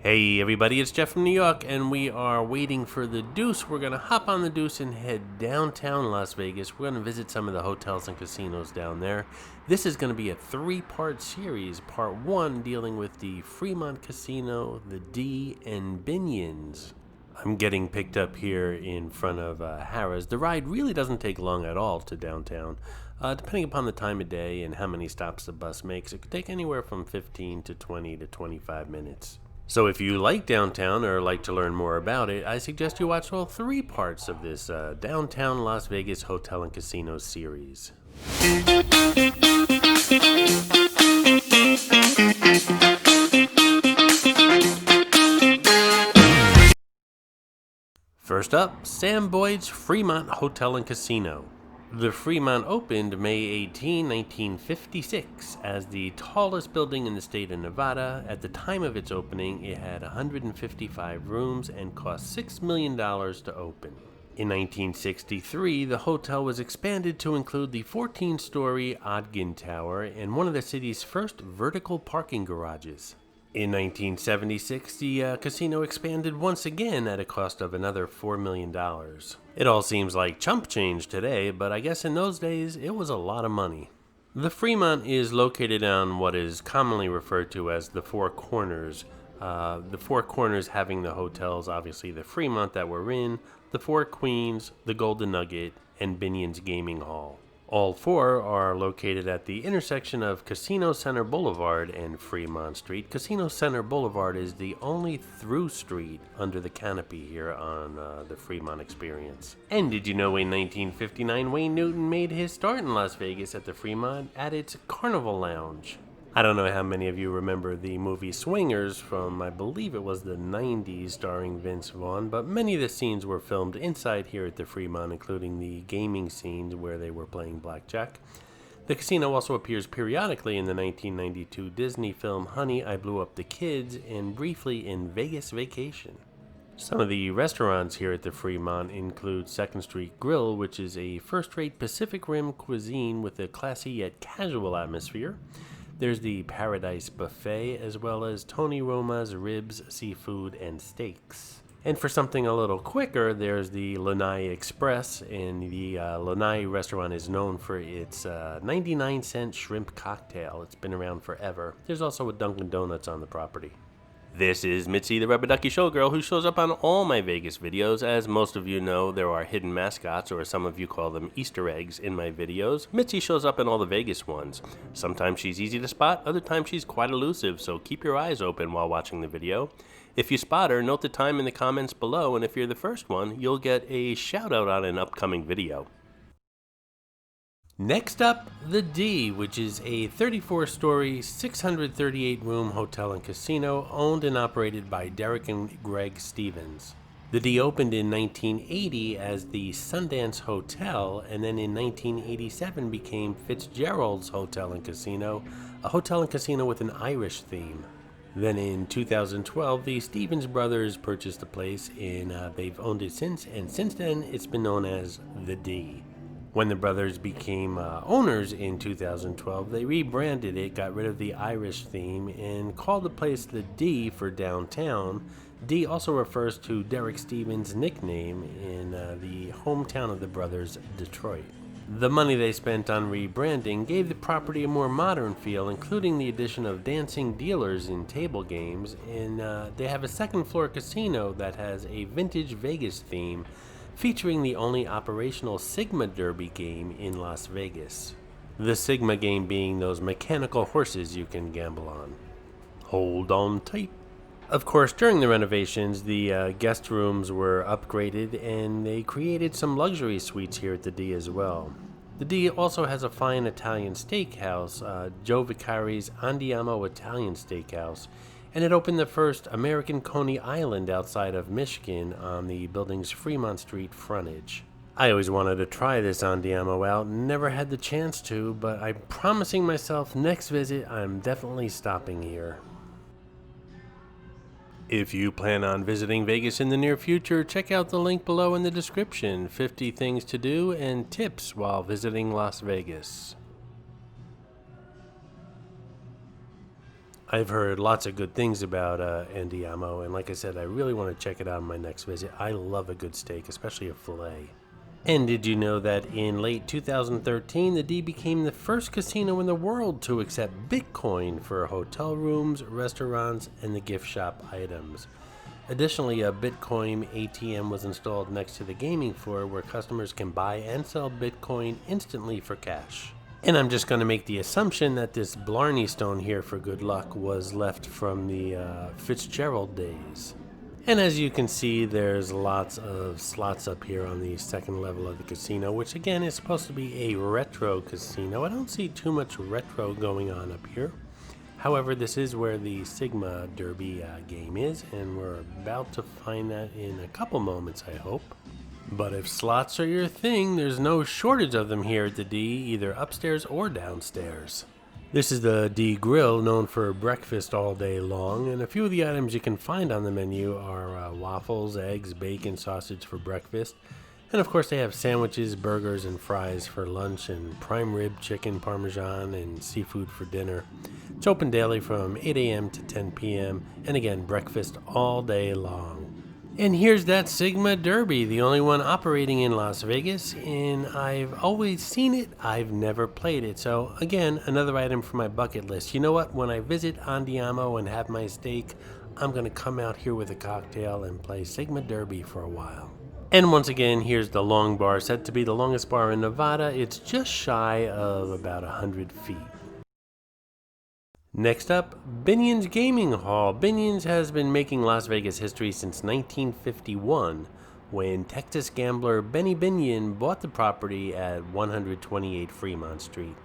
Hey everybody, it's Jeff from New York, and we are waiting for the Deuce. We're going to hop on the Deuce and head downtown Las Vegas. We're going to visit some of the hotels and casinos down there. This is going to be a three-part series. Part 1 dealing with the Fremont Casino, the D, and Binions. I'm getting picked up here in front of Harrah's. The ride really doesn't take long at all to downtown. Depending upon the time of day and how many stops the bus makes, it could take anywhere from 15 to 20 to 25 minutes. So if you like downtown or like to learn more about it, I suggest you watch all 3 parts of this Downtown Las Vegas Hotel and Casino series. First up, Sam Boyd's Fremont Hotel and Casino. The Fremont opened May 18, 1956 as the tallest building in the state of Nevada. At the time of its opening, it had 155 rooms and cost $6 million to open. In 1963, the hotel was expanded to include the 14-story Ogden Tower and one of the city's first vertical parking garages. In 1976, the casino expanded once again at a cost of another $4 million. It all seems like chump change today, but I guess in those days, it was a lot of money. The Fremont is located on what is commonly referred to as the Four Corners. The Four Corners having the hotels, obviously the Fremont that we're in, the Four Queens, the Golden Nugget, and Binions Gaming Hall. All 4 are located at the intersection of Casino Center Boulevard and Fremont Street. Casino Center Boulevard is the only through street under the canopy here on the Fremont Experience. And did you know in 1959 Wayne Newton made his start in Las Vegas at the Fremont at its Carnival Lounge? I don't know how many of you remember the movie Swingers from, I believe it was the 90s, starring Vince Vaughn, but many of the scenes were filmed inside here at the Fremont, including the gaming scenes where they were playing blackjack. The casino also appears periodically in the 1992 Disney film Honey, I Blew Up the Kids, and briefly in Vegas Vacation. Some of the restaurants here at the Fremont include 2nd Street Grill, which is a first-rate Pacific Rim cuisine with a classy yet casual atmosphere. There's the Paradise Buffet, as well as Tony Roma's Ribs, Seafood, and Steaks. And for something a little quicker, there's the Lanai Express, and the Lanai restaurant is known for its 99-cent shrimp cocktail. It's been around forever. There's also a Dunkin' Donuts on the property. This is Mitzi, the Rubber Ducky Showgirl, who shows up on all my Vegas videos. As most of you know, there are hidden mascots, or some of you call them Easter eggs, in my videos. Mitzi shows up in all the Vegas ones. Sometimes she's easy to spot, other times she's quite elusive, so keep your eyes open while watching the video. If you spot her, note the time in the comments below, and if you're the first one, you'll get a shout out on an upcoming video. Next up, the D, which is a 34-story, 638-room hotel and casino owned and operated by Derek and Greg Stevens. The D opened in 1980 as the Sundance Hotel, and then in 1987 became Fitzgerald's Hotel and Casino, a hotel and casino with an Irish theme. Then in 2012, the Stevens brothers purchased the place, and they've owned it since, and since then it's been known as the D. When the brothers became owners in 2012, they rebranded it, got rid of the Irish theme, and called the place the D for downtown. D also refers to Derek Stevens' nickname in the hometown of the brothers, Detroit. The money they spent on rebranding gave the property a more modern feel, including the addition of dancing dealers in table games, and they have a second-floor casino that has a vintage Vegas theme, featuring the only operational Sigma Derby game in Las Vegas. The Sigma game being those mechanical horses you can gamble on. Hold on tight. Of course, during the renovations, the guest rooms were upgraded, and they created some luxury suites here at the D as well. The D also has a fine Italian steakhouse, Joe Vicari's Andiamo Italian Steakhouse, and it opened the first American Coney Island outside of Michigan on the building's Fremont Street frontage. I always wanted to try this Andiamo out, never had the chance to, but I'm promising myself next visit I'm definitely stopping here. If you plan on visiting Vegas in the near future, check out the link below in the description, 50 things to do and tips while visiting Las Vegas. I've heard lots of good things about Andiamo, and like I said, I really want to check it out on my next visit. I love a good steak, especially a filet. And did you know that in late 2013, the D became the first casino in the world to accept Bitcoin for hotel rooms, restaurants, and the gift shop items? Additionally, a Bitcoin ATM was installed next to the gaming floor where customers can buy and sell Bitcoin instantly for cash. And I'm just going to make the assumption that this Blarney stone here for good luck was left from the Fitzgerald days. And as you can see, there's lots of slots up here on the second level of the casino, which again is supposed to be a retro casino. I don't see too much retro going on up here. However, this is where the Sigma Derby game is, and we're about to find that in a couple moments, I hope. But if slots are your thing, there's no shortage of them here at the D, either upstairs or downstairs. This is the D Grill, known for breakfast all day long, and a few of the items you can find on the menu are waffles, eggs, bacon, sausage for breakfast. And of course they have sandwiches, burgers, and fries for lunch, and prime rib, chicken, parmesan, and seafood for dinner. It's open daily from 8 a.m. to 10 p.m. and again, breakfast all day long. And here's that Sigma Derby, the only one operating in Las Vegas, and I've always seen it, I've never played it. So again, another item for my bucket list. You know what, when I visit Andiamo and have my steak, I'm going to come out here with a cocktail and play Sigma Derby for a while. And once again, here's the long bar, said to be the longest bar in Nevada. It's just shy of about 100 feet. Next up, Binions Gaming Hall. Binions has been making Las Vegas history since 1951, when Texas gambler Benny Binion bought the property at 128 Fremont Street.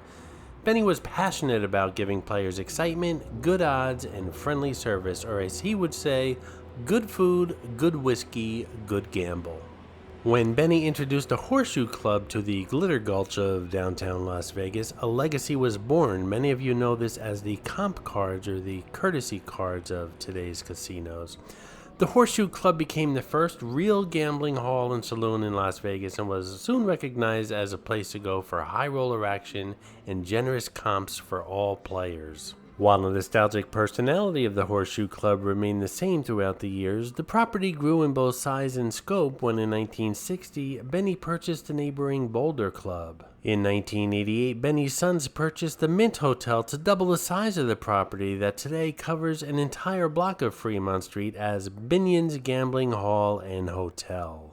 Benny was passionate about giving players excitement, good odds, and friendly service, or as he would say, good food, good whiskey, good gamble. When Benny introduced the Horseshoe Club to the Glitter Gulch of downtown Las Vegas, a legacy was born. Many of you know this as the comp cards or the courtesy cards of today's casinos. The Horseshoe Club became the first real gambling hall and saloon in Las Vegas and was soon recognized as a place to go for high roller action and generous comps for all players. While the nostalgic personality of the Horseshoe Club remained the same throughout the years, the property grew in both size and scope when in 1960, Benny purchased the neighboring Boulder Club. In 1988, Benny's sons purchased the Mint Hotel to double the size of the property that today covers an entire block of Fremont Street as Binions Gambling Hall and Hotel.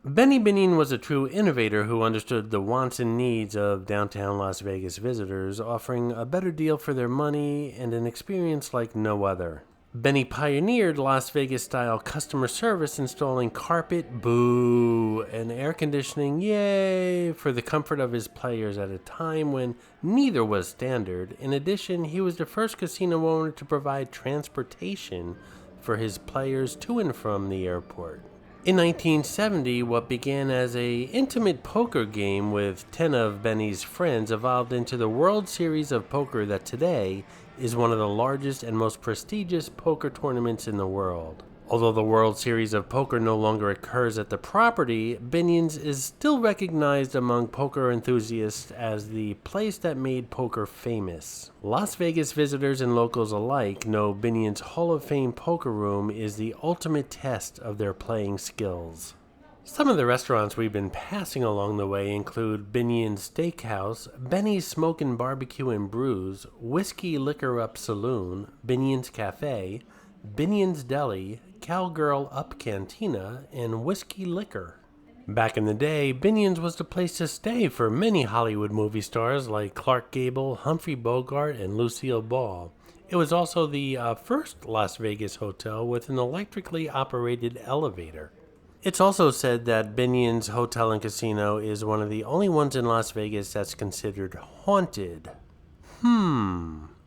Benny Binion was a true innovator who understood the wants and needs of downtown Las Vegas visitors, offering a better deal for their money and an experience like no other. Benny pioneered Las Vegas-style customer service, installing carpet, boo, and air conditioning, yay, for the comfort of his players at a time when neither was standard. In addition, he was the first casino owner to provide transportation for his players to and from the airport. In 1970, what began as an intimate poker game with 10 of Benny's friends evolved into the World Series of Poker that today is one of the largest and most prestigious poker tournaments in the world. Although the World Series of Poker no longer occurs at the property, Binions is still recognized among poker enthusiasts as the place that made poker famous. Las Vegas visitors and locals alike know Binions' Hall of Fame poker room is the ultimate test of their playing skills. Some of the restaurants we've been passing along the way include Binions Steakhouse, Benny's Smoke and Barbecue and Brews, Whiskey Liquor Up Saloon, Binions Cafe, Binions Deli, Cowgirl Up Cantina, and Whiskey Liquor. Back in the day, Binions was the place to stay for many Hollywood movie stars like Clark Gable, Humphrey Bogart, and Lucille Ball. It was also the first Las Vegas hotel with an electrically operated elevator. It's also said that Binions Hotel and Casino is one of the only ones in Las Vegas that's considered haunted.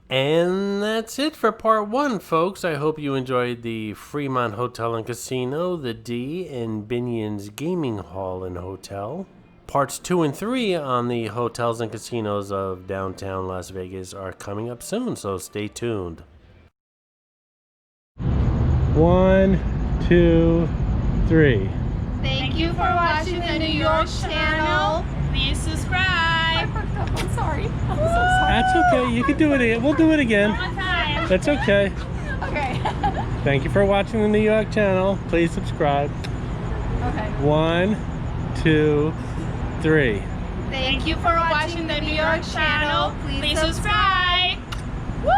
And that's it for part 1, folks. I hope you enjoyed the Fremont Hotel and Casino, the D, and Binions Gaming Hall and Hotel. Parts 2 and 3 on the hotels and casinos of downtown Las Vegas are coming up soon, so stay tuned. 1, 2, 3. Thank you for watching the New York channel. Please subscribe. I'm sorry. I'm so sorry. That's okay. You can do it again. We'll do it again. One time. That's okay. Okay. Thank you for watching the New York channel. Please subscribe. Okay. 1, 2, 3. Thank you for watching the New York channel. Please subscribe. Woo!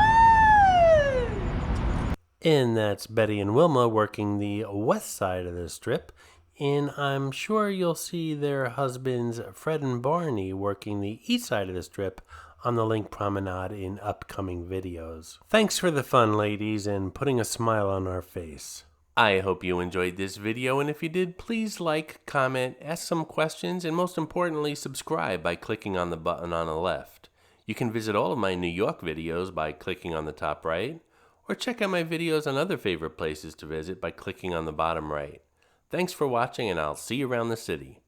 And that's Betty and Wilma working the west side of the strip. And I'm sure you'll see their husbands, Fred and Barney, working the east side of the strip on the Link Promenade in upcoming videos. Thanks for the fun, ladies, and putting a smile on our face. I hope you enjoyed this video, and if you did, please like, comment, ask some questions, and most importantly, subscribe by clicking on the button on the left. You can visit all of my New York videos by clicking on the top right, or check out my videos on other favorite places to visit by clicking on the bottom right. Thanks for watching, and I'll see you around the city.